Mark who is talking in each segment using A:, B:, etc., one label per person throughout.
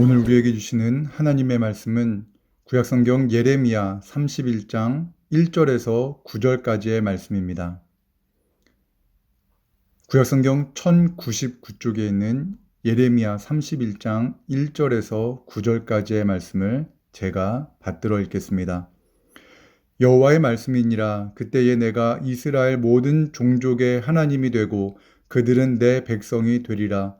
A: 오늘 우리에게 주시는 하나님의 말씀은 구약성경 예레미야 31장 1절에서 9절까지의 말씀입니다. 구약성경 1099쪽에 있는 예레미야 31장 1절에서 9절까지의 말씀을 제가 받들어 읽겠습니다. 여호와의 말씀이니라. 그때에 내가 이스라엘 모든 종족의 하나님이 되고 그들은 내 백성이 되리라.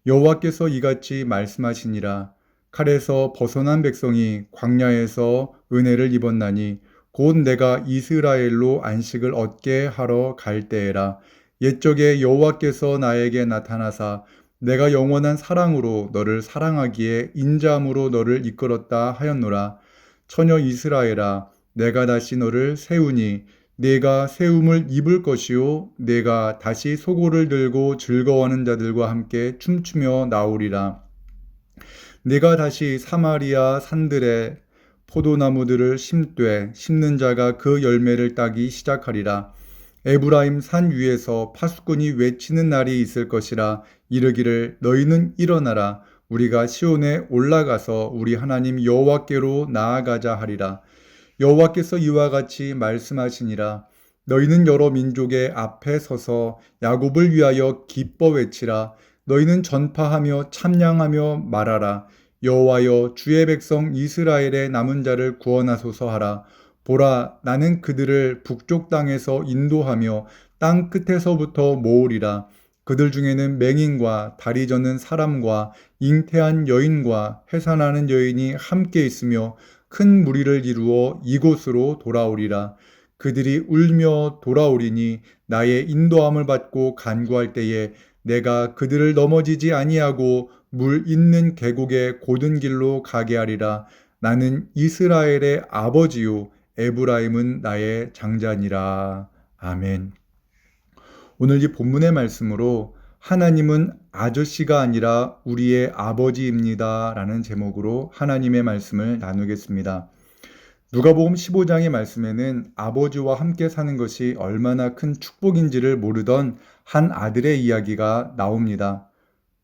A: 여호와께서 이같이 말씀하시니라. 칼에서 벗어난 백성이 광야에서 은혜를 입었나니 곧 내가 이스라엘로 안식을 얻게 하러 갈 때에라. 옛적에 여호와께서 나에게 나타나사 내가 영원한 사랑으로 너를 사랑하기에 인자함으로 너를 이끌었다 하였노라. 처녀 이스라엘아, 내가 다시 너를 세우니 내가 세움을 입을 것이요 내가 다시 소고를 들고 즐거워하는 자들과 함께 춤추며 나오리라. 내가 다시 사마리아 산들에 포도나무들을 심되 심는 자가 그 열매를 따기 시작하리라. 에브라임 산 위에서 파수꾼이 외치는 날이 있을 것이라. 이르기를 너희는 일어나라. 우리가 시온에 올라가서 우리 하나님 여호와께로 나아가자 하리라. 여호와께서 이와 같이 말씀하시니라. 너희는 여러 민족의 앞에 서서 야곱을 위하여 기뻐 외치라. 너희는 전파하며 참량하며 말하라. 여호와여, 주의 백성 이스라엘의 남은 자를 구원하소서 하라. 보라, 나는 그들을 북쪽 땅에서 인도하며 땅 끝에서부터 모으리라. 그들 중에는 맹인과 다리 저는 사람과 잉태한 여인과 해산하는 여인이 함께 있으며 큰 무리를 이루어 이곳으로 돌아오리라. 그들이 울며 돌아오리니 나의 인도함을 받고 간구할 때에 내가 그들을 넘어지지 아니하고 물 있는 계곡의 고든 길로 가게 하리라. 나는 이스라엘의 아버지요 에브라임은 나의 장자니라. 아멘. 오늘 이 본문의 말씀으로 하나님은 아저씨가 아니라 우리의 아버지입니다 라는 제목으로 하나님의 말씀을 나누겠습니다. 누가복음 15장의 말씀에는 아버지와 함께 사는 것이 얼마나 큰 축복인지를 모르던 한 아들의 이야기가 나옵니다.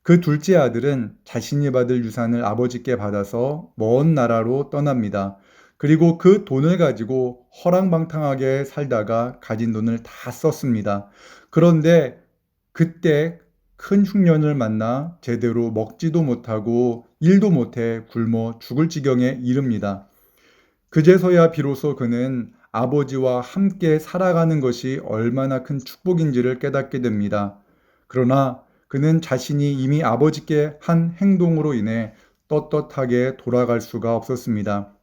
A: 그 둘째 아들은 자신이 받을 유산을 아버지께 받아서 먼 나라로 떠납니다. 그리고 그 돈을 가지고 허랑방탕하게 살다가 가진 돈을 다 썼습니다. 그런데 그때 큰 흉년을 만나 제대로 먹지도 못하고 일도 못해 굶어 죽을 지경에 이릅니다. 그제서야 비로소 그는 아버지와 함께 살아가는 것이 얼마나 큰 축복인지를 깨닫게 됩니다. 그러나 그는 자신이 이미 아버지께 한 행동으로 인해 떳떳하게 돌아갈 수가 없었습니다.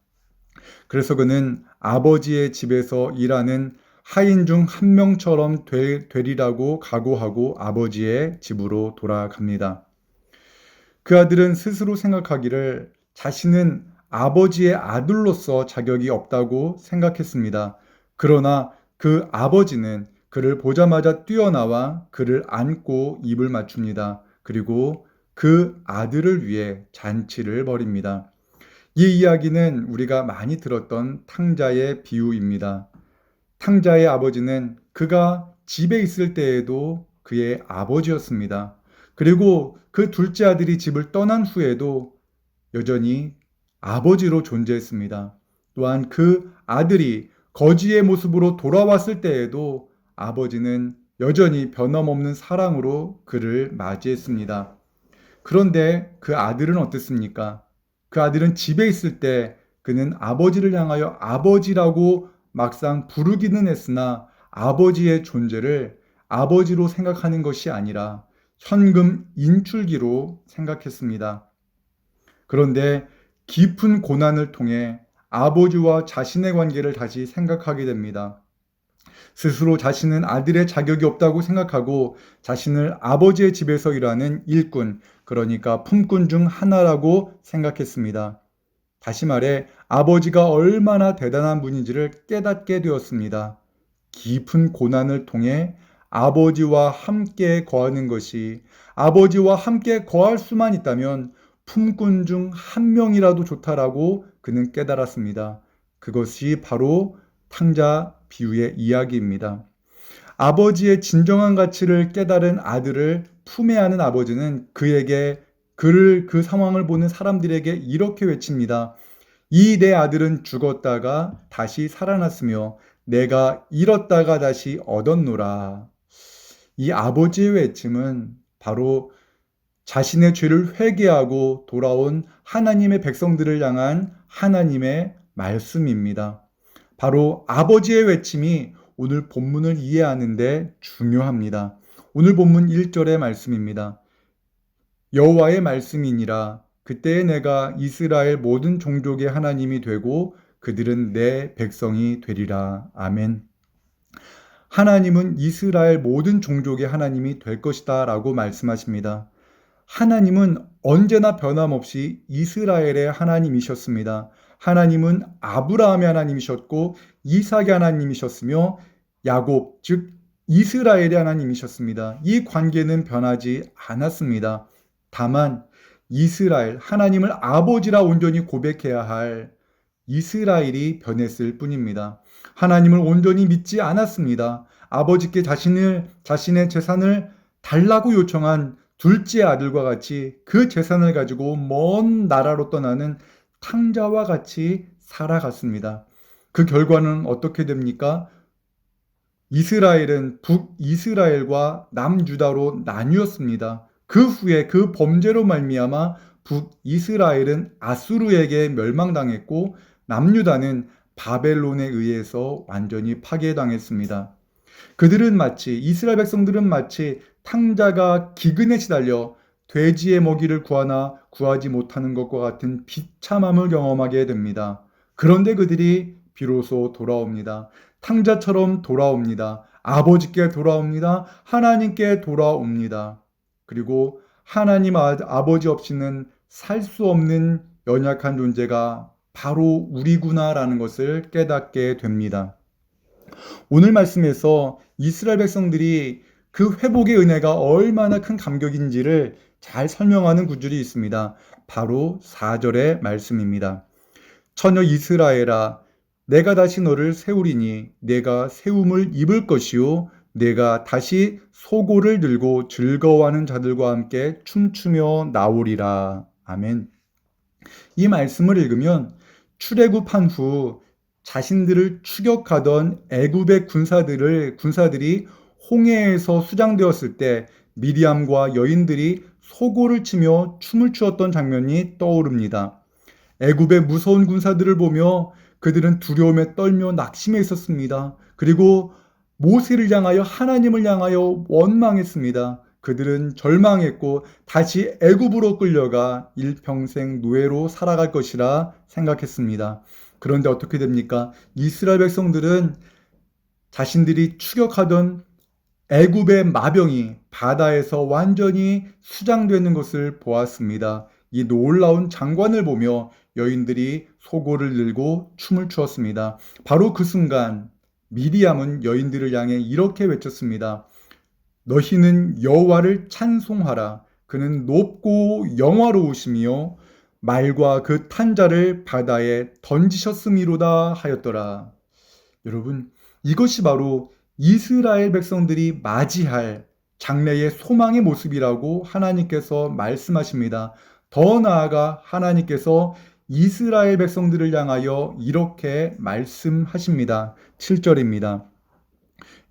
A: 그래서 그는 아버지의 집에서 일하는 하인 중 한 명처럼 되리라고 각오하고 아버지의 집으로 돌아갑니다. 그 아들은 스스로 생각하기를 자신은 아버지의 아들로서 자격이 없다고 생각했습니다. 그러나 그 아버지는 그를 보자마자 뛰어나와 그를 안고 입을 맞춥니다. 그리고 그 아들을 위해 잔치를 벌입니다. 이 이야기는 우리가 많이 들었던 탕자의 비유입니다. 탕자의 아버지는 그가 집에 있을 때에도 그의 아버지였습니다. 그리고 그 둘째 아들이 집을 떠난 후에도 여전히 아버지로 존재했습니다. 또한 그 아들이 거지의 모습으로 돌아왔을 때에도 아버지는 여전히 변함없는 사랑으로 그를 맞이했습니다. 그런데 그 아들은 어땠습니까? 그 아들은 집에 있을 때 그는 아버지를 향하여 아버지라고 막상 부르기는 했으나 아버지의 존재를 아버지로 생각하는 것이 아니라 현금 인출기로 생각했습니다. 그런데 깊은 고난을 통해 아버지와 자신의 관계를 다시 생각하게 됩니다. 스스로 자신은 아들의 자격이 없다고 생각하고 자신을 아버지의 집에서 일하는 일꾼, 그러니까 품꾼 중 하나라고 생각했습니다. 다시 말해 아버지가 얼마나 대단한 분인지를 깨닫게 되었습니다. 깊은 고난을 통해 아버지와 함께 거하는 것이, 아버지와 함께 거할 수만 있다면 품꾼 중 한 명이라도 좋다라고 그는 깨달았습니다. 그것이 바로 탕자 비유의 이야기입니다. 아버지의 진정한 가치를 깨달은 아들을 품에 안은 아버지는 그에게 그 상황을 보는 사람들에게 이렇게 외칩니다. 이 내 아들은 죽었다가 다시 살아났으며 내가 잃었다가 다시 얻었노라. 이 아버지의 외침은 바로 자신의 죄를 회개하고 돌아온 하나님의 백성들을 향한 하나님의 말씀입니다. 바로 아버지의 외침이 오늘 본문을 이해하는데 중요합니다. 오늘 본문 1절의 말씀입니다. 여호와의 말씀이니라. 그때에 내가 이스라엘 모든 종족의 하나님이 되고 그들은 내 백성이 되리라. 아멘. 하나님은 이스라엘 모든 종족의 하나님이 될 것이다 라고 말씀하십니다. 하나님은 언제나 변함없이 이스라엘의 하나님이셨습니다. 하나님은 아브라함의 하나님이셨고 이삭의 하나님이셨으며 야곱, 즉 이스라엘의 하나님이셨습니다. 이 관계는 변하지 않았습니다. 다만 이스라엘, 하나님을 아버지라 온전히 고백해야 할 이스라엘이 변했을 뿐입니다. 하나님을 온전히 믿지 않았습니다. 아버지께 자신의 재산을 달라고 요청한 둘째 아들과 같이 그 재산을 가지고 먼 나라로 떠나는 탕자와 같이 살아갔습니다. 그 결과는 어떻게 됩니까? 이스라엘은 북이스라엘과 남유다로 나뉘었습니다. 그 후에 그 범죄로 말미암아 북이스라엘은 아수르에게 멸망당했고 남유다는 바벨론에 의해서 완전히 파괴당했습니다. 이스라엘 백성들은 마치 탕자가 기근에 시달려 돼지의 먹이를 구하나 구하지 못하는 것과 같은 비참함을 경험하게 됩니다. 그런데 그들이 비로소 돌아옵니다. 탕자처럼 돌아옵니다. 아버지께 돌아옵니다. 하나님께 돌아옵니다. 그리고 하나님 아버지 없이는 살 수 없는 연약한 존재가 바로 우리구나라는 것을 깨닫게 됩니다. 오늘 말씀에서 이스라엘 백성들이 그 회복의 은혜가 얼마나 큰 감격인지를 잘 설명하는 구절이 있습니다. 바로 4절의 말씀입니다. 처녀 이스라엘아, 내가 다시 너를 세우리니 내가 세움을 입을 것이요 내가 다시 소고를 들고 즐거워하는 자들과 함께 춤추며 나오리라. 아멘. 이 말씀을 읽으면 출애굽한 후 자신들을 추격하던 애굽의 군사들이 홍해에서 수장되었을 때 미리암과 여인들이 소고를 치며 춤을 추었던 장면이 떠오릅니다. 애굽의 무서운 군사들을 보며 그들은 두려움에 떨며 낙심해 있었습니다. 그리고 모세를 향하여 하나님을 향하여 원망했습니다. 그들은 절망했고 다시 애굽으로 끌려가 일평생 노예로 살아갈 것이라 생각했습니다. 그런데 어떻게 됩니까? 이스라엘 백성들은 자신들이 추격하던 애굽의 마병이 바다에서 완전히 수장되는 것을 보았습니다. 이 놀라운 장관을 보며 여인들이 소고를 들고 춤을 추었습니다. 바로 그 순간 미리암은 여인들을 향해 이렇게 외쳤습니다. 너희는 여호와를 찬송하라. 그는 높고 영화로우시며 말과 그 탄자를 바다에 던지셨음이로다 하였더라. 여러분, 이것이 바로 이스라엘 백성들이 맞이할 장래의 소망의 모습이라고 하나님께서 말씀하십니다. 더 나아가 하나님께서 이스라엘 백성들을 향하여 이렇게 말씀하십니다. 7절입니다.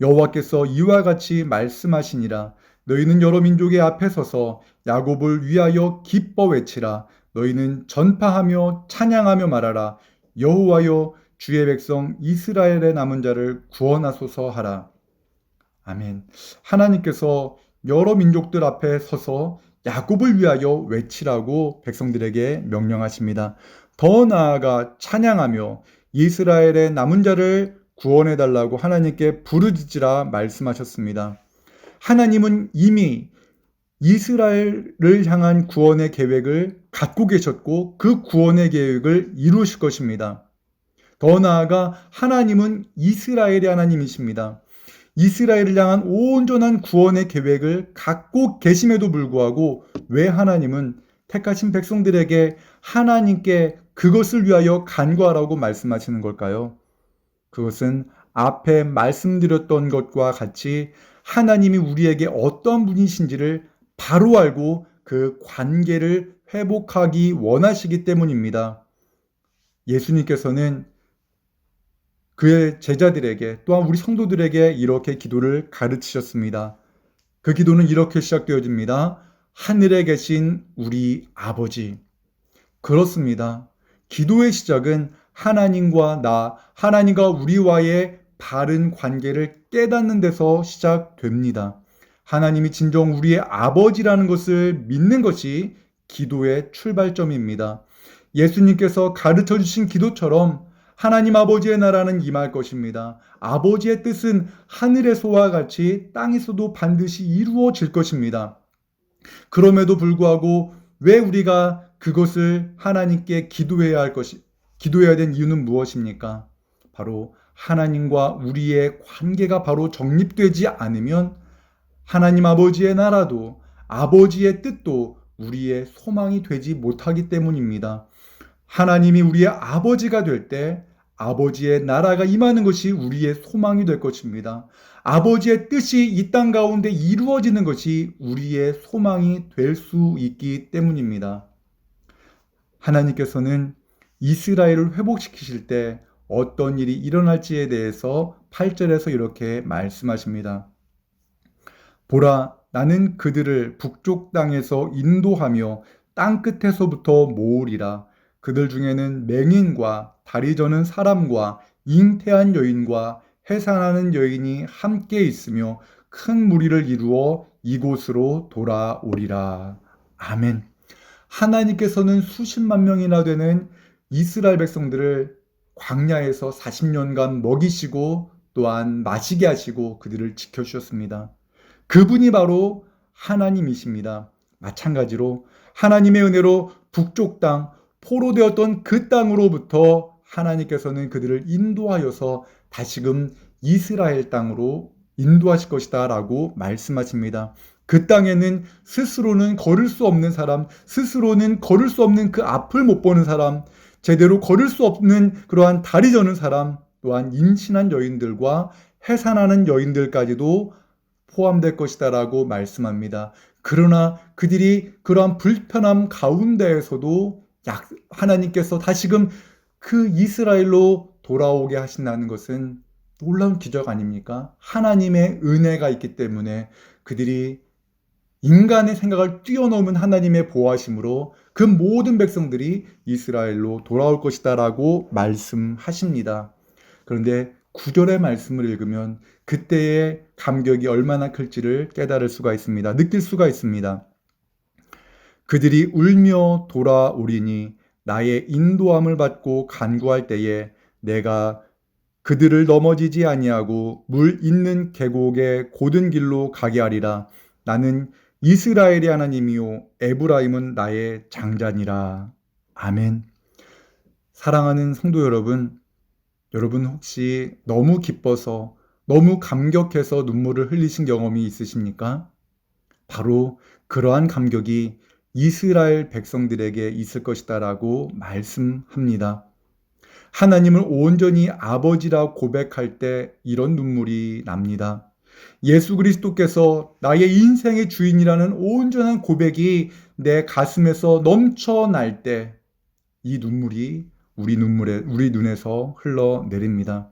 A: 여호와께서 이와 같이 말씀하시니라. 너희는 여러 민족의 앞에 서서 야곱을 위하여 기뻐 외치라. 너희는 전파하며 찬양하며 말하라. 여호와여 주의 백성 이스라엘의 남은 자를 구원하소서 하라. 아멘. 하나님께서 여러 민족들 앞에 서서 야곱을 위하여 외치라고 백성들에게 명령하십니다. 더 나아가 찬양하며 이스라엘의 남은 자를 구원해달라고 하나님께 부르짖으라 말씀하셨습니다. 하나님은 이미 이스라엘을 향한 구원의 계획을 갖고 계셨고 그 구원의 계획을 이루실 것입니다. 더 나아가 하나님은 이스라엘의 하나님이십니다. 이스라엘을 향한 온전한 구원의 계획을 갖고 계심에도 불구하고 왜 하나님은 택하신 백성들에게 하나님께 그것을 위하여 간구하라고 말씀하시는 걸까요? 그것은 앞에 말씀드렸던 것과 같이 하나님이 우리에게 어떤 분이신지를 바로 알고 그 관계를 회복하기 원하시기 때문입니다. 예수님께서는 그의 제자들에게 또한 우리 성도들에게 이렇게 기도를 가르치셨습니다. 그 기도는 이렇게 시작되어집니다. 하늘에 계신 우리 아버지. 그렇습니다. 기도의 시작은 하나님과 우리와의 바른 관계를 깨닫는 데서 시작됩니다. 하나님이 진정 우리의 아버지라는 것을 믿는 것이 기도의 출발점입니다. 예수님께서 가르쳐 주신 기도처럼 하나님 아버지의 나라는 임할 것입니다. 아버지의 뜻은 하늘에서와 같이 땅에서도 반드시 이루어질 것입니다. 그럼에도 불구하고 왜 우리가 그것을 하나님께 기도해야 된 이유는 무엇입니까? 바로 하나님과 우리의 관계가 바로 정립되지 않으면 하나님 아버지의 나라도 아버지의 뜻도 우리의 소망이 되지 못하기 때문입니다. 하나님이 우리의 아버지가 될 때 아버지의 나라가 임하는 것이 우리의 소망이 될 것입니다. 아버지의 뜻이 이 땅 가운데 이루어지는 것이 우리의 소망이 될 수 있기 때문입니다. 하나님께서는 이스라엘을 회복시키실 때 어떤 일이 일어날지에 대해서 8절에서 이렇게 말씀하십니다. 보라, 나는 그들을 북쪽 땅에서 인도하며 땅 끝에서부터 모으리라. 그들 중에는 맹인과 다리 저는 사람과 잉태한 여인과 해산하는 여인이 함께 있으며 큰 무리를 이루어 이곳으로 돌아오리라. 아멘. 하나님께서는 수십만 명이나 되는 이스라엘 백성들을 광야에서 40년간 먹이시고 또한 마시게 하시고 그들을 지켜주셨습니다. 그분이 바로 하나님이십니다. 마찬가지로 하나님의 은혜로 북쪽 땅, 포로되었던 그 땅으로부터 하나님께서는 그들을 인도하여서 다시금 이스라엘 땅으로 인도하실 것이다 라고 말씀하십니다. 그 땅에는 스스로는 걸을 수 없는 사람, 스스로는 걸을 수 없는 그 앞을 못 보는 사람, 제대로 걸을 수 없는 그러한 다리 저는 사람, 또한 임신한 여인들과 해산하는 여인들까지도 포함될 것이다 라고 말씀합니다. 그러나 그들이 그러한 불편함 가운데에서도 하나님께서 다시금 그 이스라엘로 돌아오게 하신다는 것은 놀라운 기적 아닙니까? 하나님의 은혜가 있기 때문에 그들이 인간의 생각을 뛰어넘은 하나님의 보호하심으로 그 모든 백성들이 이스라엘로 돌아올 것이다 라고 말씀하십니다. 그런데 9절의 말씀을 읽으면 그때의 감격이 얼마나 클지를 깨달을 수가 있습니다. 느낄 수가 있습니다. 그들이 울며 돌아오리니 나의 인도함을 받고 간구할 때에 내가 그들을 넘어지지 아니하고 물 있는 계곡의 고든 길로 가게 하리라. 나는 이스라엘의 하나님이요 에브라임은 나의 장자니라. 아멘. 사랑하는 성도 여러분, 여러분 혹시 너무 기뻐서 너무 감격해서 눈물을 흘리신 경험이 있으십니까? 바로 그러한 감격이 이스라엘 백성들에게 있을 것이다 라고 말씀합니다. 하나님을 온전히 아버지라 고백할 때 이런 눈물이 납니다. 예수 그리스도께서 나의 인생의 주인이라는 온전한 고백이 내 가슴에서 넘쳐날 때 이 눈물이 우리 눈에서 흘러내립니다.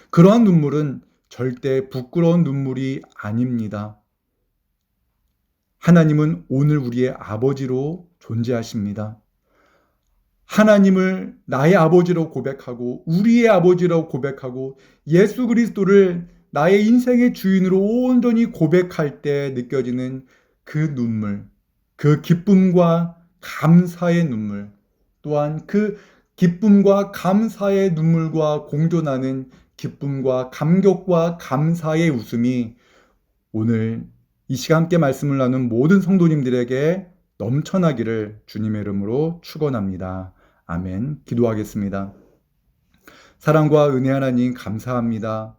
A: 그러한 눈물은 절대 부끄러운 눈물이 아닙니다. 하나님은 오늘 우리의 아버지로 존재하십니다. 하나님을 나의 아버지로 고백하고 우리의 아버지로 고백하고 예수 그리스도를 나의 인생의 주인으로 온전히 고백할 때 느껴지는 그 눈물, 그 기쁨과 감사의 눈물, 또한 그 기쁨과 감사의 눈물과 공존하는 기쁨과 감격과 감사의 웃음이 오늘 이 시간 함께 말씀을 나눈 모든 성도님들에게 넘쳐나기를 주님의 이름으로 축원합니다. 아멘. 기도하겠습니다. 사랑과 은혜 하나님 감사합니다.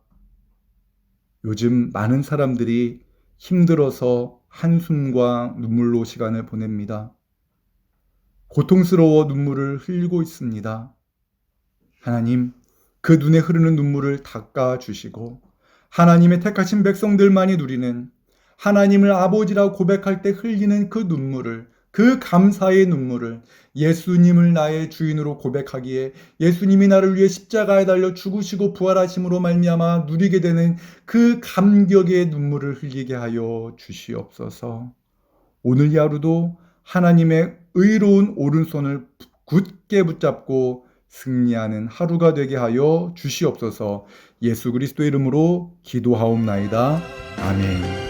A: 요즘 많은 사람들이 힘들어서 한숨과 눈물로 시간을 보냅니다. 고통스러워 눈물을 흘리고 있습니다. 하나님, 그 눈에 흐르는 눈물을 닦아주시고 하나님의 택하신 백성들만이 누리는 하나님을 아버지라고 고백할 때 흘리는 그 눈물을 그 감사의 눈물을 예수님을 나의 주인으로 고백하기에 예수님이 나를 위해 십자가에 달려 죽으시고 부활하심으로 말미암아 누리게 되는 그 감격의 눈물을 흘리게 하여 주시옵소서. 오늘 하루도 하나님의 의로운 오른손을 굳게 붙잡고 승리하는 하루가 되게 하여 주시옵소서. 예수 그리스도 이름으로 기도하옵나이다. 아멘.